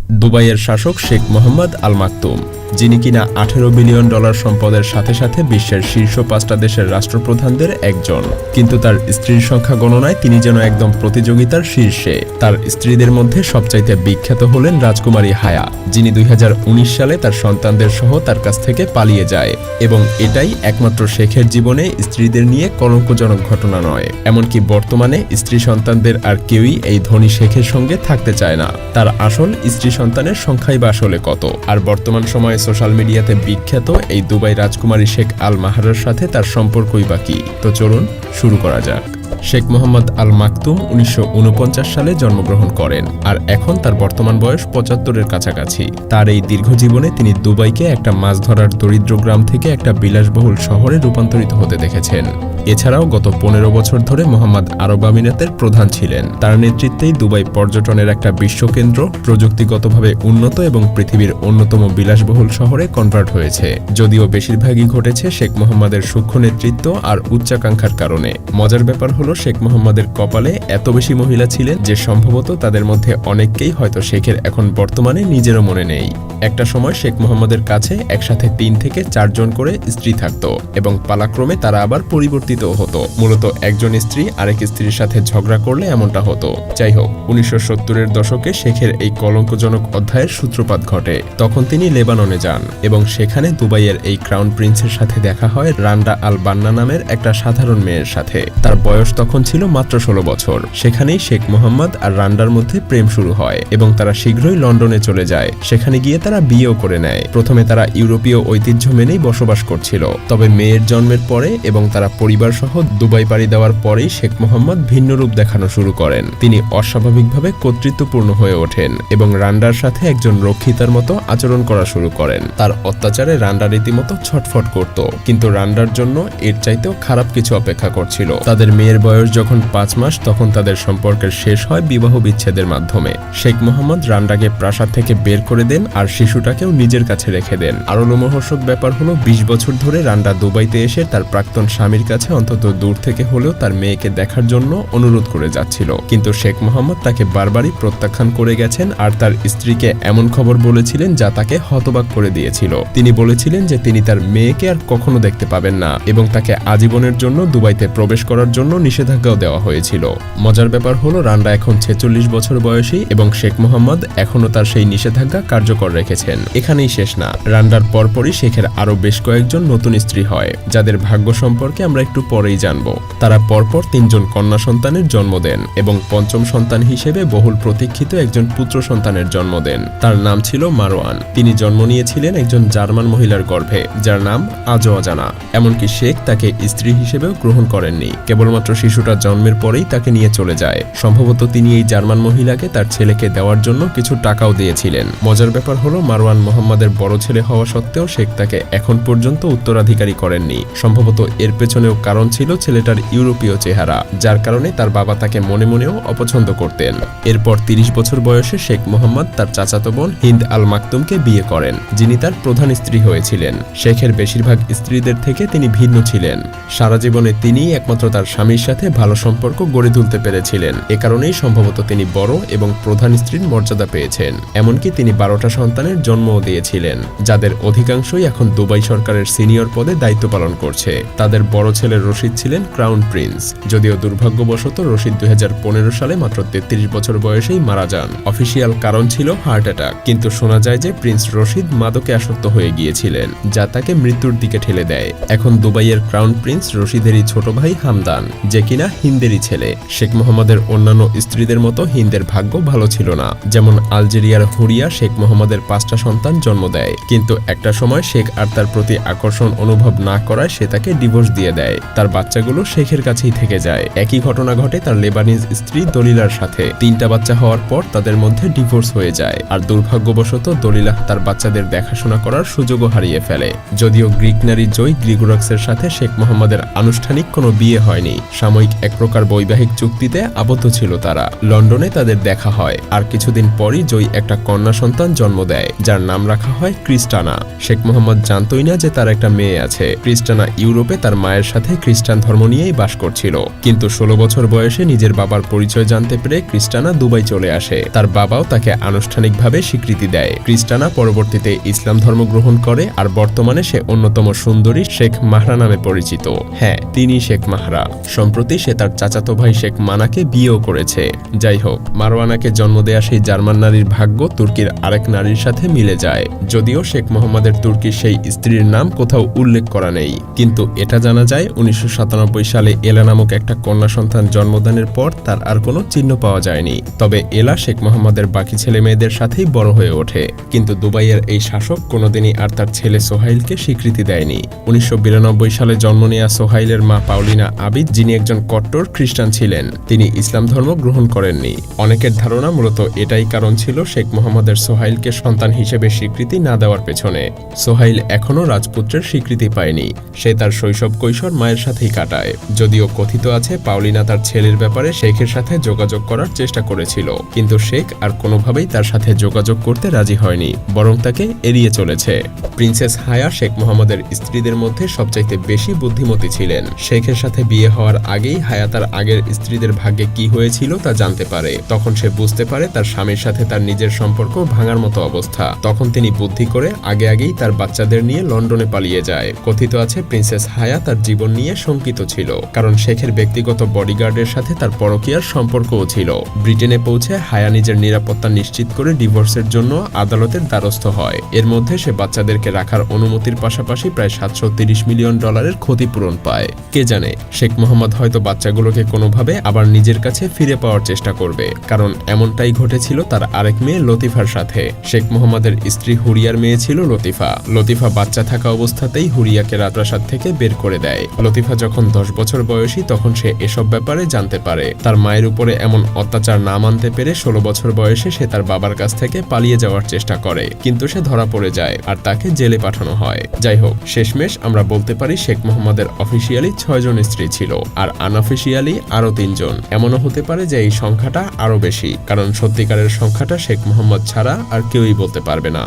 দুবাইয়ের শাসক শেখ মোহাম্মদ আল মাকতুম, যিনি কিনা $18 বিলিয়ন সম্পদের সাথে সাথে বিশ্বের শীর্ষ 5টা দেশের রাষ্ট্রপ্রধানদের একজন। কিন্তু তার স্ত্রীর সংখ্যা গণনায় তিনি যেন একদম প্রতিযোগিতার শীর্ষে। তার স্ত্রীদের মধ্যে সবচাইতে বিখ্যাত হলেন রাজকুমারী হায়া, যিনি 2019 সালে তার সন্তানদের সহ তার কাছ থেকে পালিয়ে যায়, এবং এটাই একমাত্র শেখের জীবনে স্ত্রীদের নিয়ে কলঙ্কজনক ঘটনা নয়। এমনকি বর্তমানে স্ত্রী সন্তানদের আর কেউই এই ধনী শেখের সঙ্গে থাকতে চায় না। তার আসল স্ত্রী সন্তানের সংখ্যাই বা আসলে কত? আর বর্তমান সময়ে সোশ্যাল মিডিয়াতে বিখ্যাত এই দুবাই রাজকুমারী শেখ আল মাহরার সাথে তার সম্পর্কই বা কি? তো চলুন শুরু করা যাক। শেখ মোহাম্মদ আল মাকতুম 1949 সালে জন্মগ্রহণ করেন, আর এখন তার বর্তমান বয়স 75-এর কাছাকাছি। তার এই দীর্ঘ জীবনে তিনি দুবাইকে একটা মাছ ধরার দরিদ্র গ্রাম থেকে একটা বিলাসবহুল শহরে রূপান্তরিত হতে দেখেছেন। এছাড়াও গত 15 বছর ধরে মোহাম্মদ আরব আমিরাতের প্রধান ছিলেন। তার নেতৃত্বেই দুবাই পর্যটনের একটা বিশ্বকেন্দ্র, প্রযুক্তিগতভাবে উন্নত এবং পৃথিবীর অন্যতম বিলাসবহুল শহরে কনভার্ট হয়েছে। যদিও বেশিরভাগই ঘটেছে শেখ মোহাম্মদের সূক্ষ্ম নেতৃত্ব আর উচ্চাকাঙ্ক্ষার কারণে। মজার ব্যাপার হলো, শেখ মোহাম্মদের কপালে এত বেশি মহিলা ছিলেন যে সম্ভবত তাদের মধ্যে অনেককেই হয়তো শেখের এখন বর্তমানে নিজেরও মনে নেই। একটা সময় শেখ মোহাম্মদের কাছে একসাথে 3 থেকে 4 জন করে স্ত্রী থাকত, এবং পালাক্রমে তারা আবার পরিবর্তিত হতো। মূলত একজন স্ত্রী আরেক স্ত্রীর সাথে ঝগড়া করলে এমনটা হতো। যাই হোক, 1970-এর দশকে শেখের এই কলঙ্কজনক অধ্যায়ের সূত্রপাত ঘটে। তখন তিনি লেবাননে যান, এবং সেখানে দুবাইয়ের এই ক্রাউন প্রিন্সের সাথে দেখা হয় রান্ডা আল বান্না নামের একটা সাধারণ মেয়ের সাথে। তার বয়স তখন ছিল মাত্র 16 বছর। সেখানেই শেখ মোহাম্মদ আর রান্ডার মধ্যে প্রেম শুরু হয়, এবং তারা শীঘ্রই লন্ডনে চলে যায়। সেখানে গিয়ে তারা বিয়েও করে নেয়। প্রথমে তারা ইউরোপীয় ঐতিহ্য মেনেই বসবাস করছিল, তবে মেয়ের জন্মের পরে এবং তারা পরিবার সহ দুবাই পাড়ি দেওয়ার পরেই শেখ মোহাম্মদ ভিন্ন রূপ দেখানো শুরু করেন। তিনি অস্বাভাবিকভাবে কর্তৃত্বপূর্ণ হয়ে ওঠেন এবং রান্ডার সাথে একজন রক্ষিতার মতো আচরণ করা শুরু করেন। তার অত্যাচারে রান্ডা রীতিমতো ছটফট করত, কিন্তু রান্ডার জন্য এর চাইতেও খারাপ কিছু অপেক্ষা করছিল। তাদের মেয়ের বয়স যখন 5 মাস, তখন তাদের সম্পর্কের শেষ হয় বিবাহ বিচ্ছেদের মাধ্যমে। শেখ মোহাম্মদ রান্ডাকে প্রাসাদ থেকে বের করে দেন আর শিশুটাকেও নিজের কাছে রেখে দেন। আরো লোমহর্ষক ব্যাপার হলো, 20 বছর ধরে রান্ডা দুবাইতে এসে তার প্রাক্তন স্বামীর কাছে অন্তত দূর থেকে হলেও তার মেয়েকে দেখার জন্য অনুরোধ করে যাচ্ছিল, কিন্তু শেখ মোহাম্মদ তাকে বারবারই প্রত্যাখ্যান করে গেছেন। আর তার স্ত্রীকে এমন খবর বলেছিলেন যা তাকে হতবাক করে দিয়েছিল। তিনি বলেছিলেন যে তিনি তার মেয়েকে আর কখনো দেখতে পাবেন না, এবং তাকে আজীবনের জন্য দুবাইতে প্রবেশ করার জন্য নিষেধাজ্ঞাও দেওয়া হয়েছিল। মজার ব্যাপার হলো, রান্ডা এখন 46 বছর বয়সী, এবং শেখ মোহাম্মদ এখনও তার সেই নিষেধাজ্ঞা কার্যকর রেখেছেন। এখানেই শেষ না, রান্ডার পরপরই শেখের আরো বেশ কয়েকজন নতুন স্ত্রী হয়, যাদের ভাগ্য সম্পর্কে আমরা একটু পরেই জানব। তারা পরপর 3 জন কন্যা সন্তানের জন্ম দেন, এবং পঞ্চম সন্তান হিসেবে বহুল প্রতীক্ষিত একজন পুত্র সন্তানের জন্ম দেন। তার নাম ছিল মারওয়ান। তিনি জন্ম নিয়েছিলেন একজন জার্মান মহিলার গর্ভে, যার নাম আজও অজানা। এমনকি শেখ তাকে স্ত্রী হিসেবেও গ্রহণ করেননি। কেবলমাত্র শিশুটা জন্মের পরেই তাকে নিয়ে চলে যায়। সম্ভবত তিনি এই জার্মান মহিলাকে তার ছেলেকে দেওয়ার জন্য কিছু টাকাও দিয়েছিলেন। মজার ব্যাপার হলো, মারওয়ান মোহাম্মদের বড় ছেলে হওয়া সত্ত্বেও শেখ তাকে এখন পর্যন্ত উত্তরাধিকারী করেননি। সম্ভবত এর পেছনেও কারণ ছিল ছেলেটার ইউরোপীয় চেহারা, যার কারণে তার বাবা তাকে মনে মনেও অপছন্দ করতেন। এরপর 30 বছর বয়সে শেখ মোহাম্মদ তার চাচাতো বোন হিন্দ আল মাকতুমকে বিয়ে করেন, যিনি তার প্রধান স্ত্রী হয়েছিলেন। শেখের বেশিরভাগ স্ত্রীদের থেকে তিনি ভিন্ন ছিলেন। সারা জীবনে তিনিই একমাত্র তার স্বামীর সাথে ভালো সম্পর্ক গড়ে তুলতে পেরেছিলেন। এ কারণেই সম্ভবত তিনি বড় এবং প্রধান স্ত্রীর মর্যাদা পেয়েছেন। এমনকি তিনি 12টা সন্তানের জন্মও দিয়েছিলেন, যাদের অধিকাংশই এখন দুবাই সরকারের সিনিয়র পদে দায়িত্ব পালন করছে। তাদের বড় ছেলে রশিদ ছিলেন ক্রাউন প্রিন্স, যদিও দুর্ভাগ্যবশত রশিদ 2015 সালে মাত্র 33 বছর বয়সেই মারা যান। অফিসিয়াল কারণ ছিল হার্ট অ্যাটাক, কিন্তু শোনা যায় যে প্রিন্স রশিদ মাদকে আসক্ত হয়ে গিয়েছিলেন, যা তাকে মৃত্যুর দিকে ঠেলে দেয়। এখন দুবাইয়ের ক্রাউন প্রিন্স রশিদেরই ছোট ভাই হামদান, যে কিনা হিন্দেরই ছেলে। শেখ মোহাম্মদের অন্যান্য স্ত্রীদের মতো হিন্দের ভাগ্য ভালো ছিল না। যেমন আলজেরিয়ার হুরিয়া শেখ মোহাম্মদের 5টা সন্তান জন্ম দেয়, কিন্তু একটা সময় শেখ আর তার প্রতি আকর্ষণ অনুভব না করায় সে তাকে ডিভোর্স দিয়ে দেয়। তার বাচ্চাগুলো শেখের কাছেই থেকে যায়। একই ঘটনা ঘটে তার লেবানিজ স্ত্রী দলিলার সাথে। 3টা বাচ্চা হওয়ার পর তাদের মধ্যে ডিভোর্স হয়ে যায়, আর দুর্ভাগ্যবশত দলিলা তার বাচ্চাদের দেখাশোনা করার সুযোগও হারিয়ে ফেলে। যদিও গ্রিক নারী জয় গ্রিগোরাক্সের সাথে শেখ মোহাম্মদের আনুষ্ঠানিক কোনো বিয়ে হয়নি, সাময়িক এক প্রকার বৈবাহিক চুক্তিতে আবদ্ধ ছিল তারা। লন্ডনে তাদের দেখা হয়, আর কিছুদিন পরই জয় একটা কন্যা সন্তান জন্ম দেয়, যার নাম রাখা হয় ক্রিস্টানা। শেখ মোহাম্মদ জানতই না যে তার একটা মেয়ে আছে। ক্রিস্টানা ইউরোপে তার মায়ের সাথে খ্রিস্টান ধর্ম নিয়েই বাস করছিল, কিন্তু 16 বছর বয়সে নিজের বাবার পরিচয় জানতে পেরে ক্রিস্টানা দুবাই চলে আসে। তার বাবাও তাকে আনুষ্ঠানিকভাবে স্বীকৃতি দেয়। ক্রিস্টানা পরবর্তীতে ইসলাম ধর্ম গ্রহণ করে আর বর্তমানে সে অন্যতম সুন্দরী শেখ মাহরা নামে পরিচিত। হ্যাঁ, তিনি শেখ মাহরা। সম্প্রতি সে তার চাচাতো ভাই শেখ মানাকে বিয়েও করেছে। যাই হোক, মারওয়ানাকে জন্ম দেয়া সেই জার্মান নারীর ভাগ্য তুর্কির আরেক নারীর সাথে মিলে যায়। যদিও শেখ মোহাম্মদের তুর্কির সেই স্ত্রীর নাম কোথাও উল্লেখ করা নেই, কিন্তু এটা জানা যায় 1997 সালে এলা নামক একটা কন্যা সন্তান জন্মদানের পর তার আর কোনো চিহ্ন পাওয়া যায়নি। তবে এলা শেখ মোহাম্মদের বাকি ছেলে মেয়েদের সাথেই বড় হয়ে ওঠে, কিন্তু দুবাইয়ের এই শাসক কোনোদিনই আর তার ছেলে সোহাইলকে স্বীকৃতি দেয়নি। 1992 সালে জন্ম নেয়া সোহাইলের মা পাউলিনা আবিদ, যিনি একজন কট্টর খ্রিস্টান ছিলেন, তিনি ইসলাম ধর্ম গ্রহণ করেননি। অনেকের ধারণা মূলত এটাই কারণ ছিল শেখ মোহাম্মদের সোহাইলকে সন্তান হিসেবে স্বীকৃতি না দেওয়ার পেছনে। সোহাইল এখনও রাজপুত্রের স্বীকৃতি পায়নি। সে তার শৈশব কৈশোর মায়ের সাথেই কাটায়। যদিও কথিত আছে পাউলিনা তার ছেলের ব্যাপারে শেখের সাথে যোগাযোগ করার চেষ্টা করেছিল, কিন্তু শেখ আর কোনোভাবেই তার সাথে যোগাযোগ করতে রাজি হয়নি, বরং তাকে এড়িয়ে চলেছে। প্রিন্সেস হায়া শেখ মোহাম্মদের স্ত্রীদের মধ্যে সবচাইতে বেশি বুদ্ধিমতী ছিলেন। শেখের সাথে বিয়ে হওয়ার আগেই হায়া তার আগের স্ত্রীদের ভাগ্যে কি হয়েছিল তা জানতে পারে। তখন সে বুঝতে পারে তার স্বামীর সাথে তার নিজের সম্পর্ক ভাঙার মতো অবস্থা। তখন তিনি বুদ্ধি করে আগেই তার বাচ্চাদের নিয়ে লন্ডনে পালিয়ে যায়। কথিত আছে প্রিন্সেস হায়া তার জীবন নিয়ে শঙ্কিত ছিল, কারণ শেখের ব্যক্তিগত বডিগার্ডের সাথে তার পরকীয়ার সম্পর্কও ছিল। ব্রিটেনে পৌঁছে হায়া নিজের নিরাপত্তা নিশ্চিত করে ডিভোর্সের জন্য আদালতের দ্বারস্থ হয়। এর মধ্যে সে বাচ্চাদেরকে রাখার অনুমতির পাশাপাশি প্রায় 730 মিলিয়ন ডলারের ক্ষতিপূরণ পায়। কে জানে, শেখ মোহাম্মদ হয়তো বাচ্চাগুলোকে কোনোভাবে আবার নিজের কাছে ফিরে পাওয়ার চেষ্টা করবে, কারণ এমনটাই ঘটেছিল তার আরেক মেয়ে লতিফার সাথে। শেখ মোহাম্মদের স্ত্রী হুরিয়ার মেয়ে ছিল লতিফা। লতিফা বাচ্চা থাকা অবস্থাতেই হুরিয়াকে রাজপ্রাসাদ থেকে বের করে দেয়। লতিফা যখন 10 বছর বয়সী তখন সে এসব ব্যাপারে জানতে পারে। তার মায়ের উপরে এমন অত্যাচার না মানতে পেরে 16 বছর বয়সে সে তার বাবার কাছ থেকে পালিয়ে যাওয়ার চেষ্টা করে, কিন্তু সে ধরা পড়ে যায় আর তাকে জেলে পাঠানো হয়। যাই হোক, শেষমেশ আমরা বলতে পারি শেখ মোহাম্মদের অফিসিয়ালি 6 জন স্ত্রী ছিল আর আনঅফিসিয়ালি আরো 3 জন। এমনও হতে পারে যে এই সংখ্যাটা আরো বেশি, কারণ সত্যিকারের সংখ্যাটা শেখ মোহাম্মদ ছাড়া আর কেউই বলতে পারবে না।